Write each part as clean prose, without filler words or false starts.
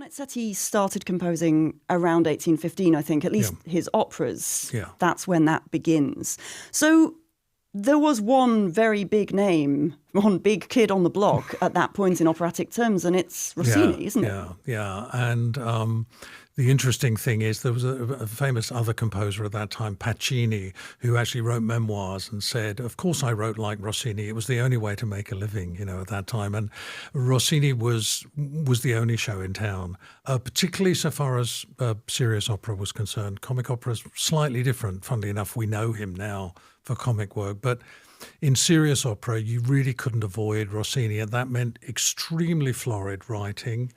Donizetti started composing around 1815, I think, at least his operas. Yeah. That's when that begins. So there was one very big name, one big kid on the block at that point in operatic terms, and it's Rossini, isn't it? Yeah. And the interesting thing is there was a famous other composer at that time, Pacini, who actually wrote memoirs and said, of course I wrote like Rossini. It was the only way to make a living, at that time. And Rossini was the only show in town, particularly so far as serious opera was concerned. Comic opera is slightly different. Funnily enough, we know him now for comic work, but in serious opera, you really couldn't avoid Rossini, and that meant extremely florid writing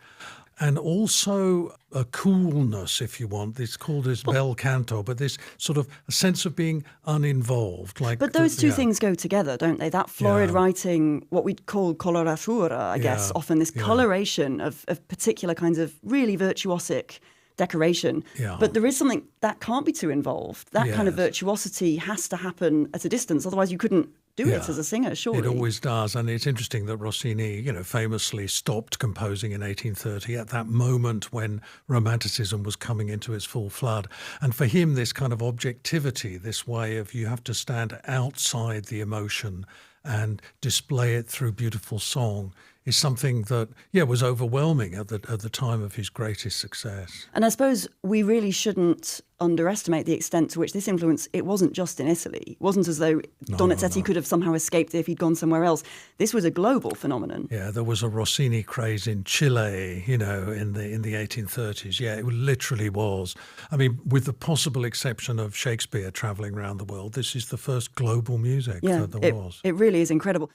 and also a coolness, if you want. It's called as bel canto, but this sort of a sense of being uninvolved. But those two things go together, don't they? That florid writing, what we'd call coloratura, I guess, often this coloration of particular kinds of really virtuosic decoration. But there is something that can't be too involved. That kind of virtuosity has to happen at a distance, otherwise you couldn't do it as a singer, surely. It always does. And it's interesting that Rossini, famously stopped composing in 1830 at that moment when Romanticism was coming into its full flood. And for him, this kind of objectivity, this way of you have to stand outside the emotion and display it through beautiful song, is something that, was overwhelming at the time of his greatest success. And I suppose we really shouldn't underestimate the extent to which this influence, it wasn't just in Italy. It wasn't as though Donizetti could have somehow escaped if he'd gone somewhere else. This was a global phenomenon. Yeah, there was a Rossini craze in Chile, in the 1830s. Yeah, it literally was. I mean, with the possible exception of Shakespeare travelling around the world, this is the first global music that there was. It really is incredible.